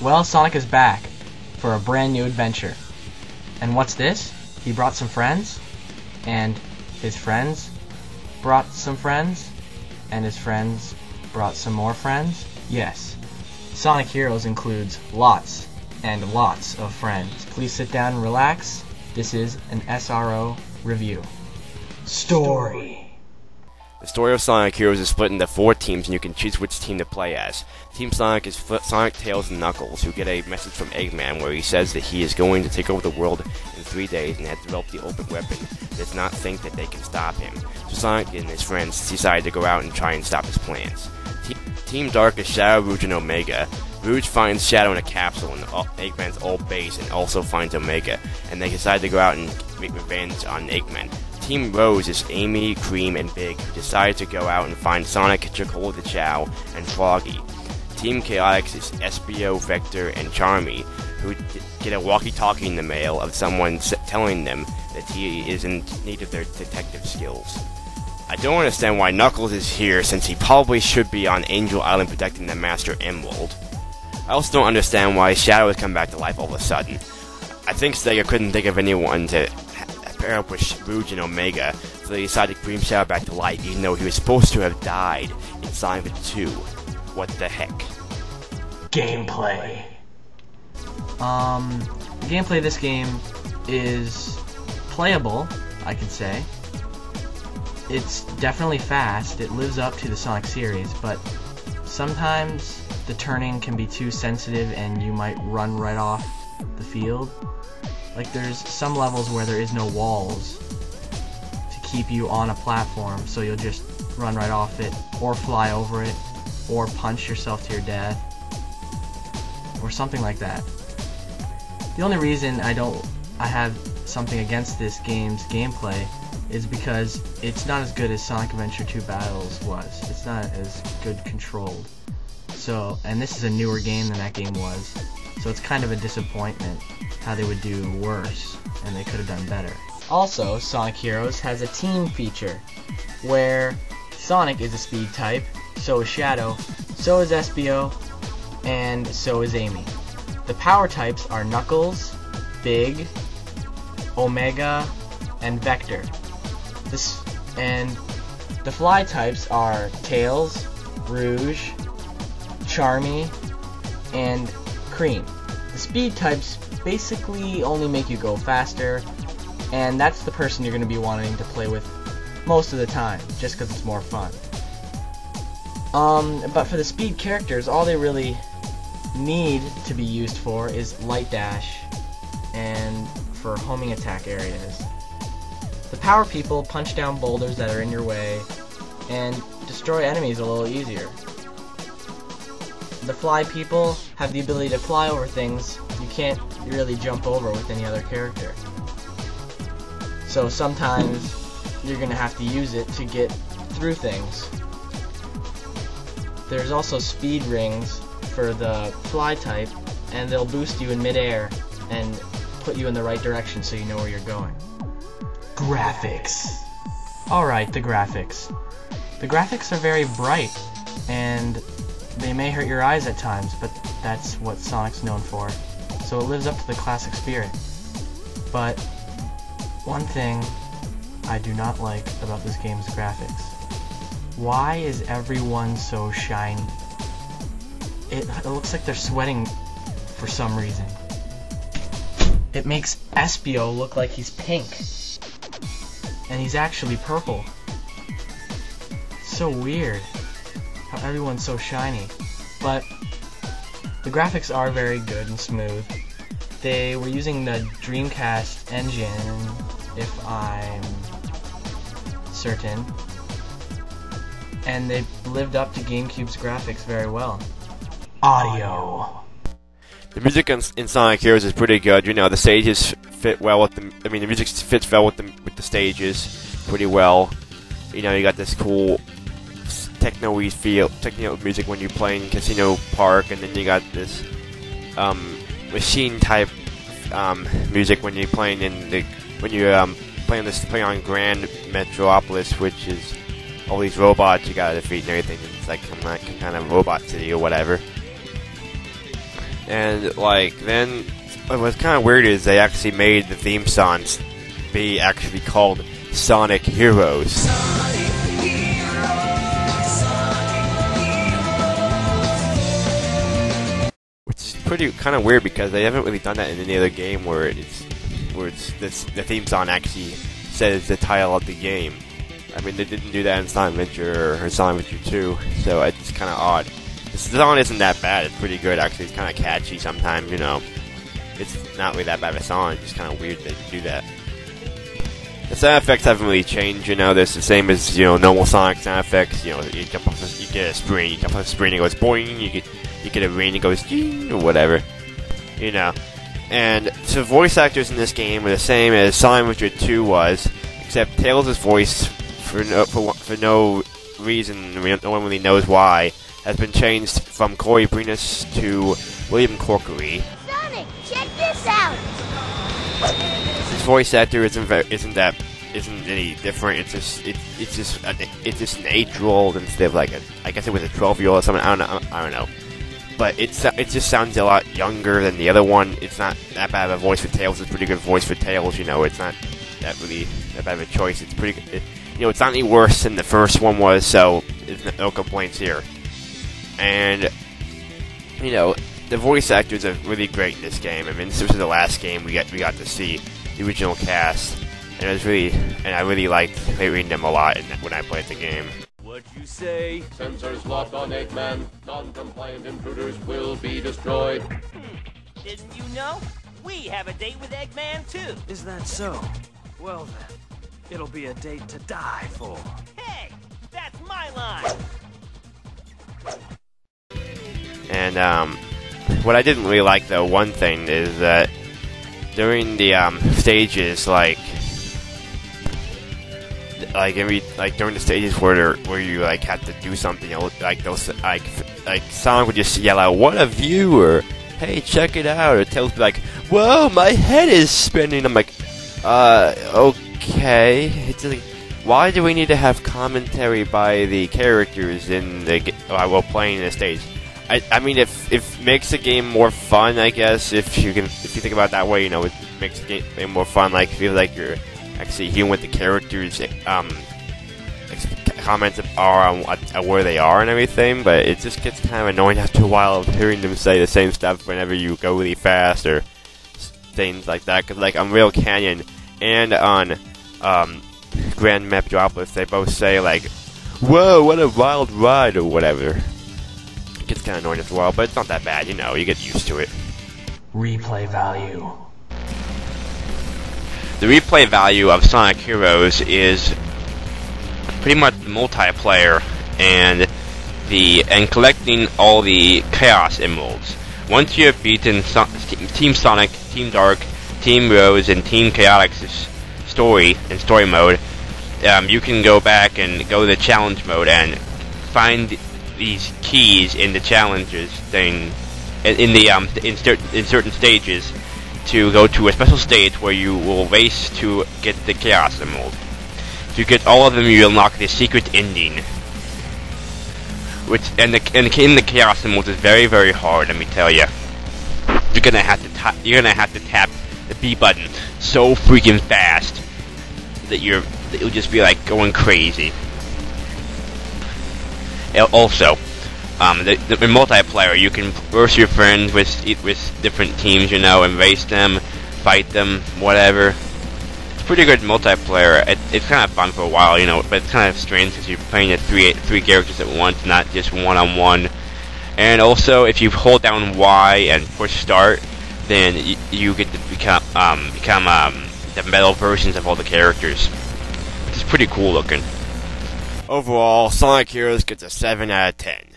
Well, Sonic is back for a brand new adventure. And what's this? He brought some friends, and his friends brought some friends, and his friends brought some more friends? Yes. Sonic Heroes includes lots and lots of friends. Please sit down and relax. This is an SRO review. Story. The story of Sonic Heroes is split into 4 teams, and you can choose which team to play as. Team Sonic is Sonic, Tails, and Knuckles, who get a message from Eggman where he says that he is going to take over the world in 3 days and has developed the ultimate weapon. Does not think that they can stop him. So Sonic and his friends decide to go out and try and stop his plans. Team Dark is Shadow, Rouge, and Omega. Rouge finds Shadow in a capsule in Eggman's old base and also finds Omega, and they decide to go out and make revenge on Eggman. Team Rose is Amy, Cream, and Big, who decide to go out and find Sonic, Chocola the Chow, and Froggy. Team Chaotix is SBO, Vector, and Charmy, who get a walkie-talkie in the mail of someone telling them that he is in need of their detective skills. I don't understand why Knuckles is here, since he probably should be on Angel Island protecting the Master Emerald. I also don't understand why Shadow has come back to life all of a sudden. I think Sega couldn't think of anyone to pair up with Rouge and Omega, so they decided to bring Shadow back to life, even though he was supposed to have died in Sonic 2. What the heck? Gameplay. The gameplay of this game is playable, I can say. It's definitely fast, it lives up to the Sonic series, but sometimes the turning can be too sensitive and you might run right off the field. Like, there's some levels where there is no walls to keep you on a platform, so you'll just run right off it, or fly over it, or punch yourself to your death, or something like that. The only reason I have something against this game's gameplay is because it's not as good as Sonic Adventure 2 Battles was. It's not as good controlled. So, and this is a newer game than that game was, so it's kind of a disappointment how they would do worse, and they could have done better. Also, Sonic Heroes has a team feature, where Sonic is a speed type, so is Shadow, so is SBO, and so is Amy. The power types are Knuckles, Big, Omega, and Vector. And the fly types are Tails, Rouge, Charmy, and Cream. The speed types basically only make you go faster, and that's the person you're going to be wanting to play with most of the time, just because it's more fun. But for the speed characters, all they really need to be used for is Light Dash and for homing attack areas. The power people punch down boulders that are in your way and destroy enemies a little easier. The fly people have the ability to fly over things you can't really jump over with any other character. So sometimes you're going to have to use it to get through things. There's also speed rings for the fly type, and they'll boost you in midair and put you in the right direction so you know where you're going. Graphics. Alright, the graphics. The graphics are very bright, and they may hurt your eyes at times, but that's what Sonic's known for. So it lives up to the classic spirit. But one thing I do not like about this game's graphics. Why is everyone so shiny? It looks like they're sweating for some reason. It makes SBO look like he's pink. And he's actually purple. So weird how everyone's so shiny. But the graphics are very good and smooth. They were using the Dreamcast engine, if I'm certain, and they lived up to GameCube's graphics very well. Audio. The music in Sonic Heroes is pretty good. You know, the stages fit well with the music fits well with the stages pretty well. You know, you got this cool techno music when you play in Casino Park, and then you got this machine type music when you're playing playing on Grand Metropolis, which is all these robots you gotta defeat and everything. It's like some kind of robot city or whatever. And like then, what's kind of weird is they actually made the theme songs be actually called Sonic Heroes. Which is pretty kind of weird because they haven't really done that in any other game where the theme song actually says the title of the game. I mean, they didn't do that in Sonic Adventure or Sonic Adventure 2, so it's kind of odd. The song isn't that bad. It's pretty good, actually. It's kind of catchy sometimes, you know. It's not really that bad of a song. It's just kind of weird that you do that. The sound effects haven't really changed, you know. They're the same as, you know, normal Sonic sound effects. You know, you jump off, you get a spring, you jump off a spring, it goes boing. You get a ring, it goes ding, or whatever, you know. And so voice actors in this game are the same as Sonic Adventure 2 was, except Tails' voice, for no reason, no one really knows why, has been changed from Corey Brenus to William Corkery. Sonic, check this out! His voice actor isn't any different. It's just an 8-year-old instead of like I guess it was a 12-year-old or something. I don't know. But it just sounds a lot younger than the other one. It's not that bad of a voice for Tails. It's a pretty good voice for Tails. You know, it's not that bad of a choice. It's pretty good. You know, it's not any worse than the first one was. So there's no complaints here. And you know, the voice actors are really great in this game. I mean, this was the last game we got to see the original cast, and I really liked hearing them a lot when I played the game. What'd you say? Sensors locked on Eggman. Non-compliant intruders will be destroyed. Didn't you know? We have a date with Eggman, too. Is that so? Well then, it'll be a date to die for. Hey, that's my line. And what I didn't really like, though, one thing is that during the stages, like during the stages where you like have to do something, you know, like those like Sonic would just yell out, "What a view!" or "Hey, check it out!" or Tails would be like, "Whoa, my head is spinning." I'm like, okay. It's like, why do we need to have commentary by the characters in the while playing the stage? I mean, if makes the game more fun, I guess. If you think about it that way, you know, it makes the game more fun. Like, feel like you're actually hearing what the characters comments are on where they are and everything. But it just gets kind of annoying after a while of hearing them say the same stuff whenever you go really fast or things like that. Because like on Real Canyon and on Grand Metropolis, they both say like, "Whoa, what a wild ride," or whatever. It gets kind of annoying after a while, but it's not that bad, you know, you get used to it. Replay value. The replay value of Sonic Heroes is pretty much the multiplayer and collecting all the Chaos Emeralds. Once you have beaten Team Sonic, Team Dark, Team Rose, and Team Chaotix's story mode, you can go back and go to the challenge mode and find these keys in the challenges thing in certain stages to go to a special stage where you will race to get the Chaos Emerald. If you get all of them, you unlock the secret ending. In the Chaos Emerald is very, very hard. Let me tell you. You're gonna have to tap the B button so freaking fast that you'll just be like going crazy. Also, in multiplayer, you can verse your friends with different teams, you know, and race them, fight them, whatever. It's pretty good multiplayer. It's kind of fun for a while, you know, but it's kind of strange because you're playing the three characters at once, not just one-on-one. And also, if you hold down Y and push start, then you get to become the metal versions of all the characters. It's pretty cool looking. Overall, Sonic Heroes gets a 7 out of 10.